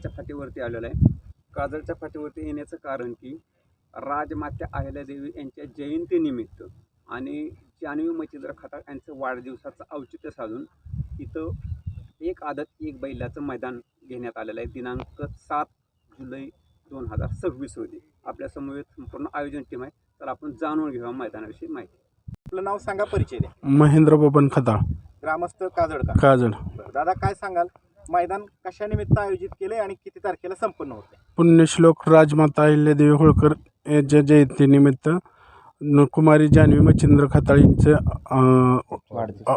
काजळच्या फाटीवरती आलेलो आहे. काजळच्या फाटीवरती येण्याचं कारण की राजमाता अहिल्यादेवी यांच्या जयंतीनिमित्त आणि जान्हवी मच्छिंद्र खताळ यांचं वाढदिवसाचं औचित्य साधून इथं एक आदत एक बैलाचं मैदान घेण्यात आलेलं आहे. दिनांक 7 जुलै 2026 रोजी. आपल्या समवेत संपूर्ण आयोजन टीम आहे. तर आपण जाणून घेऊया मैदानाविषयी माहिती. आपलं नाव सांगा, परिचय द्या. महेंद्र बबन खताळ, ग्रामस्थ काजळ का? काजळ. दादा काय सांगाल, मैदान कशानिमित्त आयोजित केले आणि किती तारखेला संपन्न होते? पुण्यश्लोक राजमाता अहिल्यादेवी होळकर यांच्या जयंतीनिमित्त कुमारी जान्हवी मच्छिंद्र खताळींचं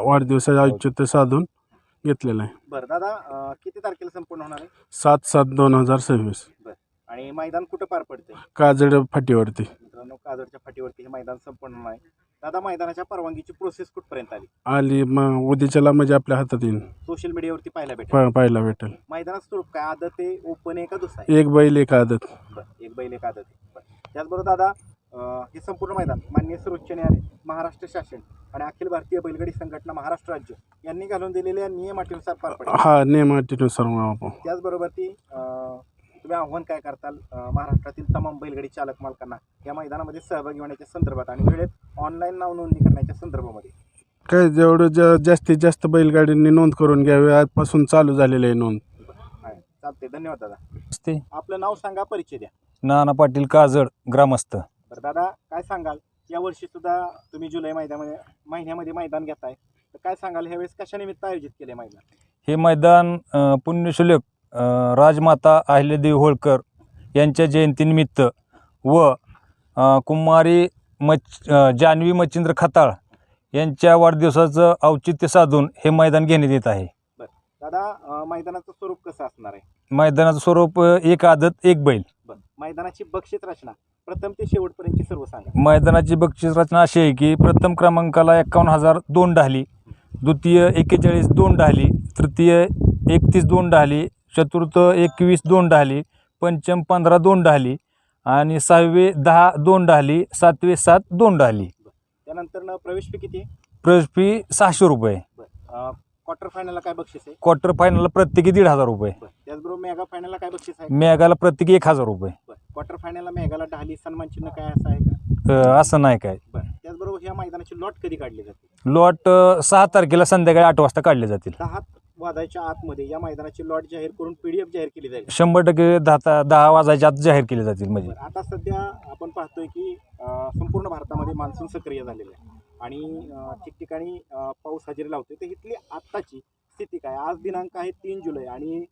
वाढदिवसाचं औचित्य साधून घेतलेलं आहे. बरं दादा, किती तारखेला संपन्न होणार आहे? 7/7/2026. बरं, आणि मैदान कुठं पार पडते? काजळ फाटीवरती. मित्रांनो, काजळच्या फाटीवरती हे मैदान संपन्न होणार आहे. दादा, मैदानाच्या परवानगीची प्रोसेस कुठपर्यंत आली? आली मग उद्याच्याला म्हणजे आपल्या हातात येईल, सोशल मीडियावरती पाहायला पाहायला भेटेल. मैदानाचं स्वरूप काय, आदत आहे, ओपन आहे का दुसरा? एक बैल एक आदत. बरं, एक बैल एक आदत आहे. बरं, त्याचबरोबर दादा, हे संपूर्ण मैदान माननीय सर्वोच्च न्यायालय, महाराष्ट्र शासन आणि अखिल भारतीय बैलगाडी संघटना महाराष्ट्र राज्य यांनी घालून दिलेल्या नियमाटीनुसार पार पडेल. हा, नियमाटीनुसार. त्याचबरोबर तुम्ही आव्हान काय करताल महाराष्ट्रातील तमाम बैलगाडी चालक मालकांना या मैदानामध्ये सहभागी होण्याच्या संदर्भात आणि वेळेत ऑनलाईन नाव नोंदणी करण्याच्या संदर्भामध्ये? काय जेवढं जास्तीत जास्त बैलगाडींनी नोंद करून घ्यावी. आजपासून चालू झालेलं आहे नोंद. चालते, धन्यवाद दादा. ते आपलं नाव सांगा, परिचय द्या. नाना पाटील, काजळ, ग्रामस्थ. तर दादा काय सांगाल, यावर्षी सुद्धा तुम्ही जुलै महिन्यामध्ये मैदान घेताय, तर काय सांगाल, ह्यावेळेस कशानिमित्त आयोजित केले मैदान? हे मैदान पुण्यश्लोक राजमाता अहिल्यादेवी होळकर यांच्या जयंतीनिमित्त व कुमारी जान्हवी मच्छिंद्र खताळ यांच्या वाढदिवसाचं औचित्य साधून हे मैदान घेण्यात येत आहे. बरं दादा, मैदानाचं स्वरूप कसं असणार आहे? मैदानाचं स्वरूप एक आदत एक बैल. बरं, मैदानाची बक्षीस रचना प्रथम ते शेवटपर्यंतची सर्व सांगा. मैदानाची बक्षीस रचना अशी आहे की प्रथम क्रमांकाला 51,000 2 ढाली, द्वितीय 41 2 ढाली, तृतीय 31 2 ढाली, चतुर्थ 21 2 ढाली, पंचम 15 2 ढाली आणि सहावे 10 2 ढाली, सातवे 7 2 ढाली. त्यानंतर प्रवेश फी किती आहे? प्रवेश फी 600 रुपये. बरं, क्वार्टर फायनलला काय बक्षीस आहे? क्वार्टर फायनलला प्रत्येकी 1,500 रुपये. त्याचबरोबर मेगा फायनलला काय बक्षीस आहे? मेगाला प्रत्येकी 1,000 रुपये. क्वार्टर फायनलला मेगाला ढाली सन्मान चिन्ह काय असं आहे का? असं नाही काय. त्याचबरोबर ह्या मैदानाची लॉट कधी काढली जाते? लॉट 6 तारखेला संध्याकाळी 8 वाजता काढले जातील. 10 वाजायच्या आतमध्ये या मैदानाची लॉट जाहीर करून PDF जाहीर केली जाईल. 100% 10 वाजायच्या आत जाहीर केले जातील. म्हणजे आता सध्या आपण पाहतोय की संपूर्ण भारतामध्ये मान्सून सक्रिय झालेलं आहे आणि ठिकठिकाणी पाऊस हजेरी लावतोय, तर इथली आत्ताची स्थिती काय? आज दिनांक आहे 3 जुलै आणि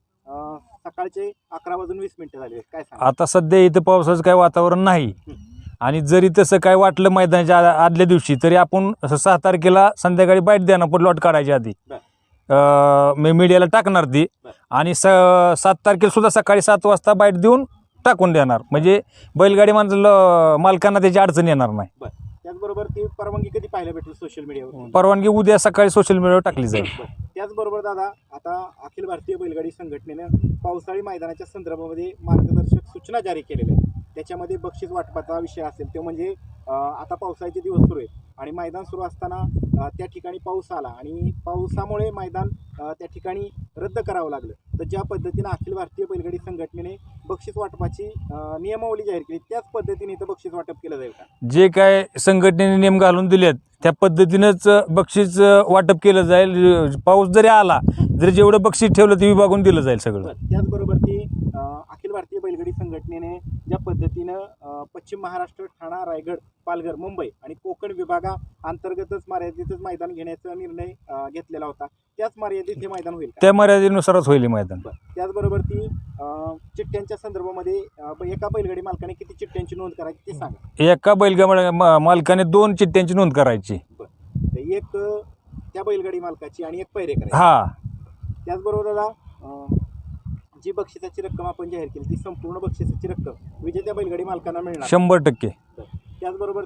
सकाळचे 11:20 झाले. काय सांगा? आता सध्या इथं पावसाचं काही वातावरण नाही आणि जरी तसं काय वाटलं मैदानाच्या आदल्या दिवशी तरी आपण 6 तारखेला संध्याकाळी बाईट देणार पण लॉट काढायच्या आधी मीडियाला टाकणार ती आणि 7 तारखेला सुद्धा सकाळी 7 वाजता बाईट देऊन टाकून देणार. म्हणजे बैलगाडी मालकांना त्याची अडचण येणार नाही. त्याचबरोबर ती परवानगी कधी पाहायला भेटेल सोशल मीडियावर? परवानगी उद्या सकाळी सोशल मीडियावर टाकली जाईल. त्याचबरोबर दादा, आता अखिल भारतीय बैलगाडी संघटनेनं पावसाळी मैदानाच्या संदर्भामध्ये मार्गदर्शक सूचना जारी केलेल्या आहेत. त्याच्यामध्ये बक्षीस वाटपाचा विषय असेल ते म्हणजे आता पावसाळ्याचे दिवस सुरू आहेत आणि मैदान सुरू असताना त्या ठिकाणी पाऊस आला आणि पावसामुळे मैदान त्या ठिकाणी रद्द करावं लागलं, तर ज्या पद्धतीनं अखिल भारतीय बैलगाडी संघटनेने बक्षीस वाटपाची नियमावली जाहीर केली त्याच पद्धतीने इथं बक्षीस वाटप केलं जाईल का? जे काय संघटनेने नियम घालून दिलेत त्या पद्धतीनंच बक्षीस वाटप केलं जाईल. पाऊस जरी आला जरी जेवढं बक्षीस ठेवलं ते विभागून दिलं जाईल सगळं. त्याचबरोबर ती अखिल भारतीय बैलगाडी संघटनेने ज्या पद्धतीनं पश्चिम महाराष्ट्र, ठाणा, रायगड, पालघर, मुंबई आणि कोकण विभागा अंतर्गतच मर्यादितच मैदान घेण्याचा निर्णय घेतलेला होता, त्याच मर्यादित हे मैदान होईल? त्या मर्यादेनुसारच होईल मैदान. त्याचबरोबर ती चिठ्ठ्यांच्या संदर्भामध्ये एका बैलगाडी मालकाने किती चिठ्ठ्यांची नोंद करायची ते सांगा. एका बैलगाडी मालकाने 2 चिठ्ठ्यांची नोंद करायची. एक त्या बैलगाडी मालकाची आणि एक पैरेकर. हा. त्याचबरोबर दादा, जी बक्षिसाची रक्कम आपण जाहीर केली ती संपूर्ण बक्षिसाची रक्कम विजेत्या बैलगाडी मालकांना मिळणार 100%. त्याचबरोबर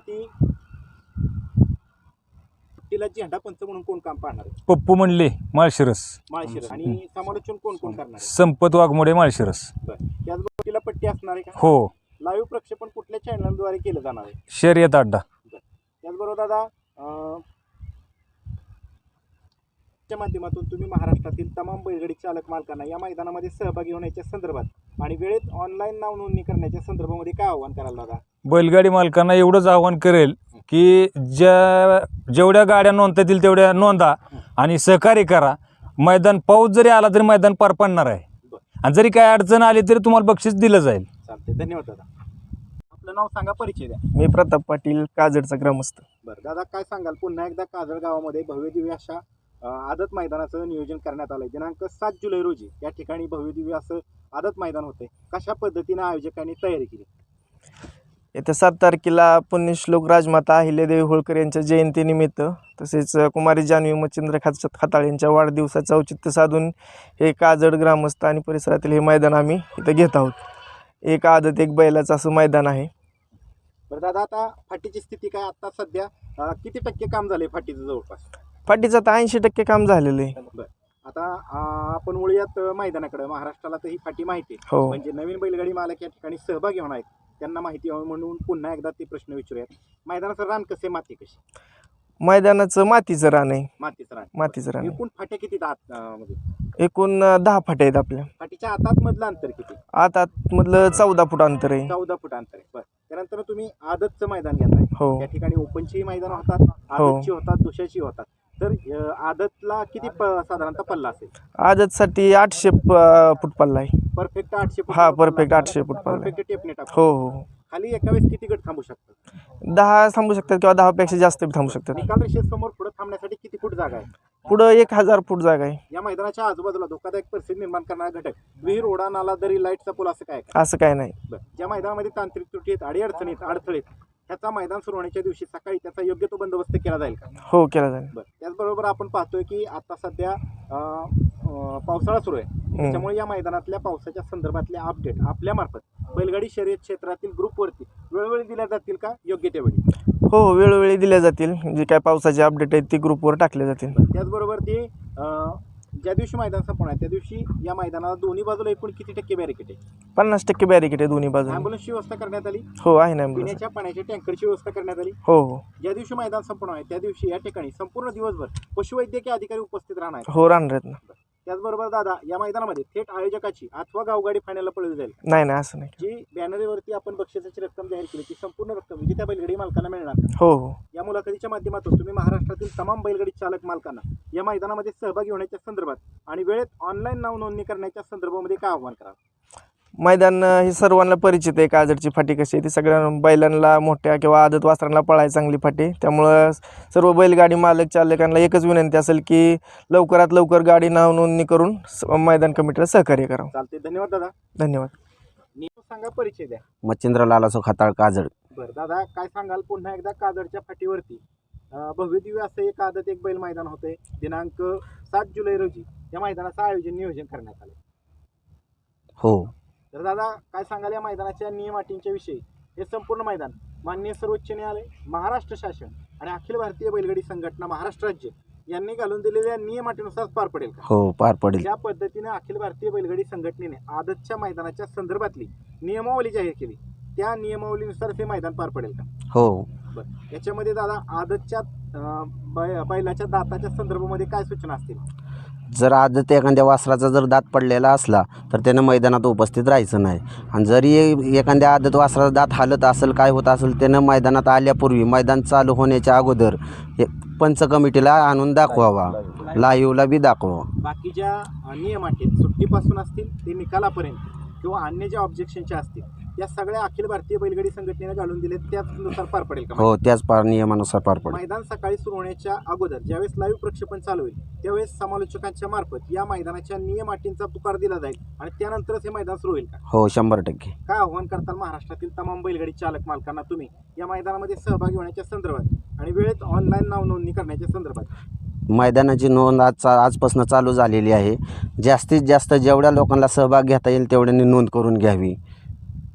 तिला झेंडा पंच म्हणून कोण काम पाहणार? पप्पू म्हणले माळशिरस. आणि समालोचन कोण कोण करणार? संपत वाघमोडे माळशिरस. त्याचबरोबर तिला पट्टी असणार आहे का? हो. लाईव्ह प्रक्षेपण कुठल्या चॅनलद्वारे केलं जाणार आहे? शर्यत अड्डा. त्याचबरोबर दादा, च्या माध्यमातून तुम्ही महाराष्ट्रातील तमाम बैलगाडी चालक मालकांना या मैदानामध्ये सहभागी होण्याच्या संदर्भात आणि वेळेत ऑनलाईन नाव नोंदणी करण्याच्या संदर्भामध्ये काय आव्हान करायला दादा? बैलगाडी मालकांना एवढंच आवाहन करेल की जेवढ्या गाड्या नोंदता येतील तेवढ्या नोंदा आणि सहकार्य करा. मैदान पाऊस जरी आला तरी मैदान पार पडणार आहे आणि जरी काय अडचण आली तरी तुम्हाला बक्षीस दिलं जाईल. चालते, धन्यवाद दादा. आपलं नाव सांगा, परिचय द्या. मी प्रताप पाटील, काजडचा ग्रामस्थ. बरं दादा, काय सांगाल, पुन्हा एकदा काजळ गावामध्ये भव्यदिव्य अशा आदत मैदानाचं नियोजन करण्यात आलंय. दिनांक 7 जुलै रोजी या ठिकाणी भव्यदिव्य असं आदत मैदान होते. कशा पद्धतीने आयोजकांनी तयारी केली? येत्या 7 तारखेला पुण्यश्लोक राजमाता अहिल्यादेवी होळकर यांच्या जयंतीनिमित्त तसेच कुमारी जान्हवी मच्छिंद्र खताळ यांच्या वाढदिवसाचं औचित्य साधून हे काजड ग्रामस्थ आणि परिसरातील हे मैदान आम्ही इथं घेत आहोत. एक आदत एक बैलाचं असं मैदान आहे. बरं दादा, आता फाटीची स्थिती काय, आता सध्या किती टक्के काम झाले फाटीचं? जवळपास फाटीचं आता 80% काम झालेलं आहे. बरं, आता आपण वळूयात मैदानाकडे. महाराष्ट्राला तर ही फाटी माहिती आहे, हो. म्हणजे नवीन बैलगाडी मालक या ठिकाणी सहभागी होणार आहेत, त्यांना माहिती हवी म्हणून पुन्हा एकदा ते प्रश्न विचारूयात. मैदानाचं रान कसे, माती कशी? मैदानाचं मातीचं रान आहे. मातीचं रान. आहे. एकूण फाट्या किती मध्ये? एकूण 10 फाट्या आहेत आपल्या. फाटीच्या आतात मधलं अंतर किती? आतमधलं 14 फूट अंतर आहे. 14 फूट अंतर आहे. बरं, त्यानंतर तुम्ही आदतचं मैदान घेताय. हो. या ठिकाणी ओपनची मैदान होतात, आदतची होतात, दुसऱ्याची होतात. तर आदतला किती साधारणतः पल्ला असेल? आदतसाठी 800 फूट पल्ला आहे. परफेक्ट 800 फूट? हा, परफेक्ट 800 फूट पल्ला आहे. परफेक्ट टेपने टाकून. हो हो. खाली एका वेळेस किती गट थांबू शकतात? 10 थांबू शकतात किंवा 10 पेक्षा जास्त थांबू शकतात. निकाल रेषेसमोर पुढे थांबण्यासाठी किती फूट जागा आहे? पुढं 1000 फूट जागा आहे. या मैदानाच्या आजूबाजूला धोकादायक परिस्थिती निर्माण करणारा घटक, विहीर, ओढा, नाला, दरी, लाईटचा पूल असं काय? असं काय नाही. बरं, ज्या मैदानामध्ये तांत्रिक त्रुटी आहेत, अडीअडचणीत, अडथळेत, ह्याचा मैदान सुरू होण्याच्या दिवशी सकाळी त्याचा योग्य तो बंदोबस्त केला जाईल का? हो, केला जाईल. बरं, त्याचबरोबर आपण पाहतोय की आता सध्या पावसाळा सुरू आहे, त्याच्यामुळे या मैदानातल्या पावसाच्या संदर्भातले अपडेट आपल्यामार्फत बैलगाडी शर्यत क्षेत्रातील ग्रुपवरती वेळोवेळी दिल्या जातील का, योग्य त्यावेळी? हो हो, वेळोवेळी दिल्या जातील. जे काय पावसाचे अपडेट आहेत ते ग्रुपवर टाकले जातील. त्याचबरोबर ते ज्या दिवशी मैदान संपणार आहे त्या दिवशी या मैदानाला दोन्ही बाजूला एकूण किती टक्के बॅरिकेड आहे? 50% बॅरिकेड आहे दोन्ही बाजूला. ॲम्ब्युलन्सची व्यवस्था करण्यात आली? हो, आहे ना ॲम्ब्युलन्स. पिण्याच्या पाण्याच्या टँकरची व्यवस्था करण्यात आली? हो हो. ज्या दिवशी मैदान संपणार आहे त्या दिवशी या ठिकाणी संपूर्ण दिवसभर पशुवैद्यकीय अधिकारी उपस्थित राहणार आहेत? हो, राहणार आहेत ना. त्याचबरोबर दादा, या मैदानामध्ये थेट आयोजकाची अथवा गावगाडी फायनलला पळवली जाईल? नाही नाही, असं नाही. जी बॅनरवरती आपण बक्षिसाची रक्कम जाहीर केली ती संपूर्ण रक्कम विजेत्या बैलगाडी मालकांना मिळणार का? हो हो. या मुलाखतीच्या माध्यमातून तुम्ही महाराष्ट्रातील तमाम बैलगाडी चालक मालकांना या मैदानामध्ये सहभागी होण्याच्या संदर्भात आणि वेळेत ऑनलाईन नाव नोंदणी करण्याच्या संदर्भामध्ये काय आव्हान कराल? मैदान हे सर्वांना परिचित आहे. काजडची फाटी कशी आहे ती सगळ्या बैलांना, मोठ्या किंवा आदत वासरांना पळायला चांगली फाटी. त्यामुळं सर्व बैलगाडी मालक चालकांना एकच विनंती असेल की लवकरात लवकर गाडी नाव नोंदणी करून मैदान कमिटीला सहकार्य करावं. चालते, धन्यवाद दादा. धन्यवाद. नियम सांगा, परिचय द्या. मच्छिंद्र लालासो खताळ, काजड. बरं दादा, काय सांगाल, पुन्हा एकदा काजडच्या फाटीवरती भव्यदिव्य असं एक आदत एक बैल मैदान होते. दिनांक 7 जुलै रोजी या मैदानाचं नियोजन करण्यात आलं. हो. तर दादा, काय सांगाल या मैदानाच्या नियम अटींच्या विषयी? हे संपूर्ण मैदान माननीय सर्वोच्च न्यायालय, महाराष्ट्र शासन आणि अखिल भारतीय बैलगाडी संघटना महाराष्ट्र राज्य यांनी घालून दिलेल्या नियम अटीनुसार पार पडेल का? हो, पार पडेल. ज्या पद्धतीने अखिल भारतीय बैलगाडी संघटनेने आदतच्या मैदानाच्या संदर्भातली नियमावली जाहीर केली त्या नियमावलीनुसार हे मैदान पार पडेल का? हो. बरं, याच्यामध्ये दादा आदतच्या बैलाच्या दाताच्या संदर्भामध्ये काय सूचना असतील? जर आदत एखाद्या वासराचा जर दात पडलेला असला तर त्यानं मैदानात उपस्थित राहायचं नाही. आणि जरी एखाद्या आदत वासराचा दात हालत असेल, काय होत असेल, त्यानं मैदानात आल्यापूर्वी मैदान चालू होण्याच्या अगोदर पंच कमिटीला आणून दाखवावा, लाईव्हला बी दाखवा. बाकीच्या नियम अटी सुट्टीपासून असतील ते निकालापर्यंत किंवा अन्य ज्या ऑब्जेक्शनच्या असतील या सगळ्या अखिल भारतीय बैलगाडी संघटनेने घालून दिले त्याचनुसार पार पडेल का? हो, त्याच नियमानुसार पार पडेल. मैदान सकाळी सुरू होण्याच्या अगोदर ज्यावेळेस लाईव्ह प्रक्षेपण चालू होईल त्यावेळेस समालोचकांच्या मार्फत या मैदानाच्या नियम अटींचा पुकार दिला जाईल आणि त्यानंतरच हे मैदान सुरू होईल का? हो, 100%. काय आव्हान करताल महाराष्ट्रातील तमाम बैलगाडी चालक मालकांना तुम्ही या मैदानामध्ये सहभागी होण्याच्या संदर्भात आणि वेळेत ऑनलाईन नाव नोंदणी करण्याच्या संदर्भात? मैदानाची नोंद आजपासून चालू झालेली आहे. जास्तीत जास्त जेवढ्या लोकांना सहभाग घेता येईल तेवढ्यांनी नोंद करून घ्यावी.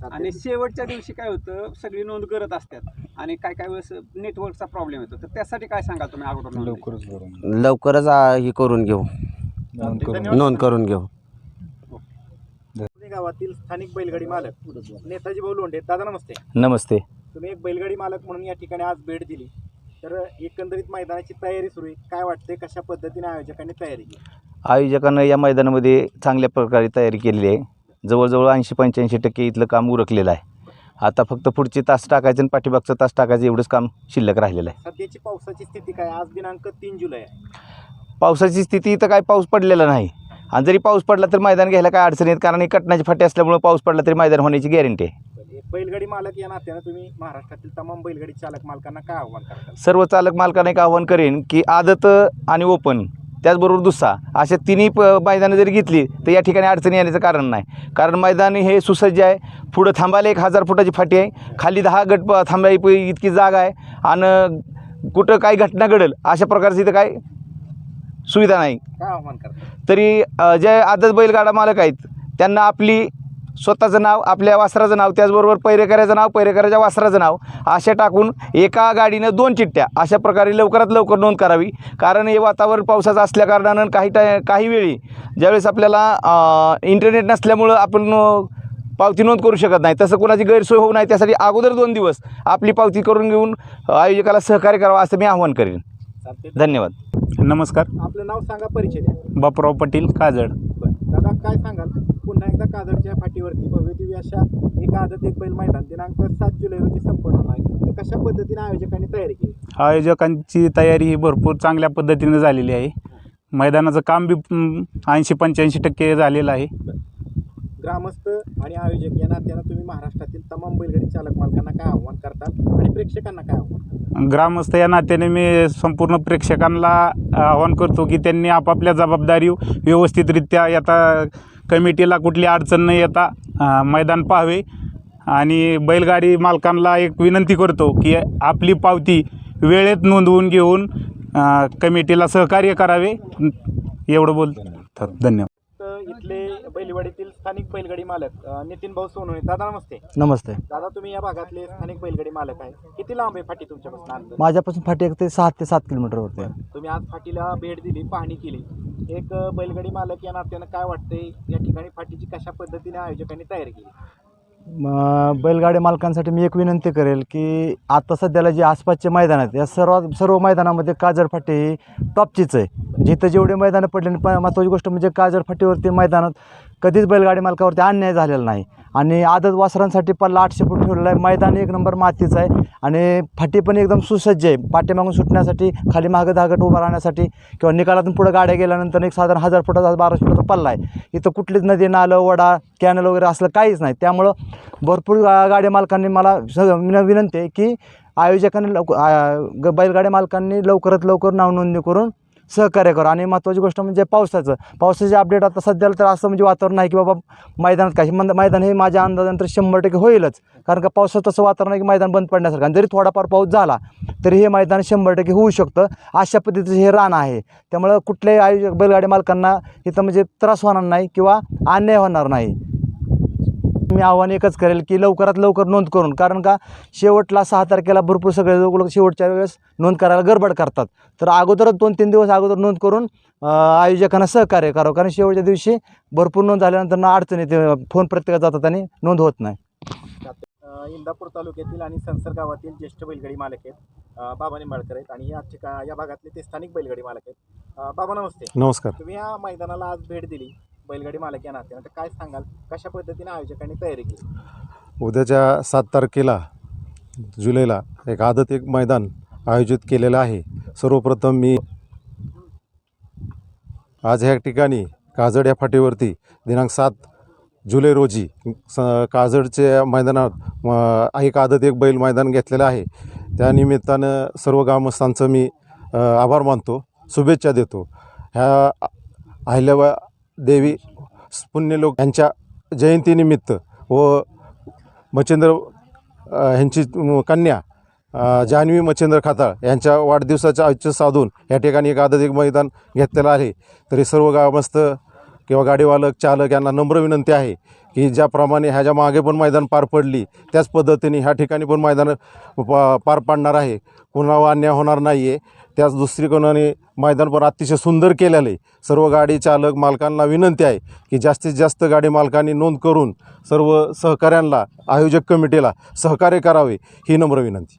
आणि शेवटच्या दिवशी काय होतं, सगळी नोंद करत असतात आणि काय काय वेळेस नेटवर्कचा प्रॉब्लेम येतो. तर त्यासाठी काय सांगाल तुम्ही अगोदर? लवकरच हे करून घेऊ, नोंद करून घेऊ. गावातील स्थानिक बैलगाडी मालक नेताजी भाऊ लोंढे, दादा नमस्ते. नमस्ते. तुम्ही एक बैलगाडी मालक म्हणून या ठिकाणी आज भेट दिली. तर एकंदरीत मैदानाची तयारी सुरू आहे, काय वाटते कशा पद्धतीने आयोजकांनी तयारी केली? आयोजकांनं या मैदानामध्ये चांगल्या प्रकारे तयारी केलेली आहे. जवळजवळ 80-85% इथलं काम उरकलेलं आहे. आता फक्त पुढचे तास टाकायचं आणि पाठीमागचं तास टाकायचं एवढंच काम शिल्लक राहिलेलं आहे. सध्याची पावसाची स्थिती काय? आज दिनांक 3 जुलै आहे. पावसाची स्थिती तर काय पाऊस पडलेला नाही आणि जरी पाऊस पडला तर मैदान घ्यायला काय अडचण येत, कारण हे कटण्याचे फाटे असल्यामुळे पाऊस पडला तरी मैदान होण्याची गॅरंटी आहे. एक बैलगाडी मालक या नात्यानं तुम्ही महाराष्ट्रातील तमाम बैलगाडी चालक मालकांना काय आव्हान करता? सर्व चालक मालकांना एक आवाहन करेन की आदत आणि ओपन त्याचबरोबर दुसरा अशा तिन्ही मैदानं जरी घेतली तर या ठिकाणी अडचणी येण्याचं कारण नाही. कारण मैदान हे सुसज्ज आहे. पुढं थांबायला 1000 फुटाची फाटी आहे, खाली 10 गट थांबायला इतकी जागा आहे आणि कुठं काही घटना घडेल अशा प्रकारची इथं काय सुविधा नाही. काय आव्हान करता? तरी जे आदत बैलगाडा मालक आहेत त्यांना आपली स्वतःचं नाव, आपल्या वासराचं नाव, त्याचबरोबर पैरेकऱ्याचं नाव, पैरेकऱ्याच्या वासराचं नाव अशा टाकून एका गाडीनं 2 चिठ्ठ्या अशा प्रकारे लवकरात लवकर नोंद करावी. कारण हे वातावरण पावसाचं असल्याकारणानं काही वेळी ज्यावेळेस आपल्याला इंटरनेट नसल्यामुळं आपण पावती नोंद करू शकत नाही, तसं कोणाची गैरसोय होऊ नये त्यासाठी अगोदर 2 दिवस आपली पावती करून घेऊन आयोजकाला सहकार्य करावं असं मी आवाहन करेन. चालते. धन्यवाद. नमस्कार. आपलं नाव सांगा, परिचय द्या. बापूराव पाटील, काजळ. बरं दादा, काय सांगाल? पुन्हा एकदा काजळच्या फाटीवरती भव्य दिव्य अशा एक आदत एक बैल मैदान दिनांक 7 जुलै रोजी संपन्न होणार आहे. तर कशा पद्धतीने आयोजकांनी तयारी केली? आयोजकांची तयारी ही भरपूर चांगल्या पद्धतीने झालेली आहे. मैदानाचं काम बी 80-85% झालेलं आहे. ग्रामस्थ आणि आयोजक या नात्यानं तुम्ही महाराष्ट्रातील तमाम बैलगाडी चालक मालकांना काय आव्हान करतात आणि प्रेक्षकांना काय आव्हान करतात? ग्रामस्थ या नात्याने मी संपूर्ण प्रेक्षकांना आवाहन करतो की त्यांनी आपापल्या जबाबदारी व्यवस्थितरित्या आता कमिटीला कुठली अडचण न येता मैदान पाहावे. आणि बैलगाडी मालकांना एक विनंती करतो की आपली पावती वेळेत नोंदवून घेऊन कमिटीला सहकार्य करावे. एवढं बोलतो. धन्यवाद. इथले बैलगाडीतील स्थानिक बैलगाडी मालक नितीन भाऊ सोनवणे. दादा नमस्ते. नमस्ते. दादा, तुम्ही या भागातले स्थानिक बैलगाडी मालक आहे. किती लांब आहे फाटी तुमच्यापासून अंतर? माझ्यापासून फाटी एक ते 6 ते 7 किलोमीटरवरती आहे. तुम्ही आज फाटीला भेट दिली, पाहणी केली. एक बैलगाडी मालक या नात्यानं काय वाटतंय या ठिकाणी फाटीची कशा पद्धतीने आयोजकांनी तयारी केली? बैलगाडी मालकांसाठी मी एक विनंती करेल की आता सध्याला जे आसपासचे मैदान आहेत या सर्व मैदानामध्ये काजळ फाटी ही टॉपचीच आहे. जिथं जेवढे मैदानं पडले, महत्त्वाची गोष्ट म्हणजे काजळ फाटीवरती मैदानात कधीच बैलगाडी मालकावरती अन्याय झालेला नाही. आणि आदत वासरांसाठी पल्ला 800 फूट ठेवलेला आहे. मैदान 1 नंबर मातीचं आहे आणि फाटी पण एकदम सुसज्ज आहे. पाठीमागून सुटण्यासाठी, खाली मागं धागट उभा राहण्यासाठी किंवा निकालातून पुढं गाड्या गेल्यानंतर एक साधारण 1000 फुटाचा 1200 फुटाचा पल्ला आहे. इथं कुठलीच नदी, नालं, वडा, कॅनल वगैरे असलं काहीच नाही. त्यामुळं भरपूर गाडी मालकांनी मला विनंती आहे की आयोजकांनी बैलगाडी मालकांनी लवकरात लवकर नाव नोंदणी करून सहकार्य करा. आणि महत्त्वाची गोष्ट म्हणजे पावसाचे अपडेट आता सध्याला तर असं म्हणजे वातावरण आहे की बाबा मैदानात काही मैदान हे माझ्या अंदाजानंतर 100% होईलच. कारण का पावसात तसं वातावरण आहे की मैदान बंद पडण्यासारखं, आणि जरी थोडाफार पाऊस झाला तरी हे मैदान 100% होऊ शकतं. अशा पद्धतीचं हे रान आहे. त्यामुळं कुठल्याही आयोजक बैलगाडी मालकांना इथं म्हणजे त्रास होणार नाही किंवा अन्याय होणार नाही. मी आव्हान एकच करेल की लवकरात लवकर नोंद करून, कारण का शेवटला 6 तारखेला भरपूर सगळे लोक शेवटच्या वेळेस नोंद करायला गडबड करतात. तर अगोदरच 2-3 दिवस अगोदर नोंद करून आयोजकांना सहकार्य करावं. कारण शेवटच्या दिवशी भरपूर नोंद झाल्यानंतर ना अडचण येते, फोन प्रत्येकात जातात आणि नोंद होत नाही. इंदापूर तालुक्यातील आणि संसर गावातील ज्येष्ठ बैलगाडी मालक आहेत बाबा निंबाळकर आहेत आणि या भागातले ते स्थानिक बैलगाडी मालक आहेत. बाबा नमस्ते. नमस्कार. तुम्ही या मैदानाला आज भेट दिली बैलगाडी मालक या नात्यानं, तर काय सांगाल कशा पद्धतीने आयोजकांनी तयारी केली? उद्याच्या 7 तारखेला जुलैला एक आदत एक मैदान आयोजित केलेलं आहे. सर्वप्रथम मी आज ह्या ठिकाणी काजळ या फाटीवरती दिनांक 7 जुलै रोजी काजळच्या मैदानात एक आदत एक बैल मैदान घेतलेलं आहे. त्यानिमित्तानं सर्व ग्रामस्थांचं मी आभार मानतो, शुभेच्छा देतो. ह्या अहिल्याबाई देवी पुण्यलोक यांच्या जयंतीनिमित्त व मच्छिंद्र ह्यांची कन्या जान्हवी मच्छिंद्र खाताळ यांच्या वाढदिवसाचं औचित्य साधून या ठिकाणी एक आदत एक मैदान घेतलेलं आहे. तरी सर्व ग्रामस्थ किंवा गाडीवालक, चालक यांना नम्र विनंती आहे की ज्याप्रमाणे ह्याच्या मागे पण मैदान पार पडली त्याच पद्धतीने ह्या ठिकाणी पण मैदान पार पाडणार आहे. कोणावर अन्याय होणार नाही आहे. त्याच दृष्टिकोनाने मैदान पण अतिशय सुंदर केलेलं आहे. सर्व गाडी चालक मालकांना विनंती आहे की जास्तीत जास्त गाडी मालकांनी नोंद करून सर्व सहकाऱ्यांना, आयोजक कमिटीला सहकार्य करावे ही नम्र विनंती.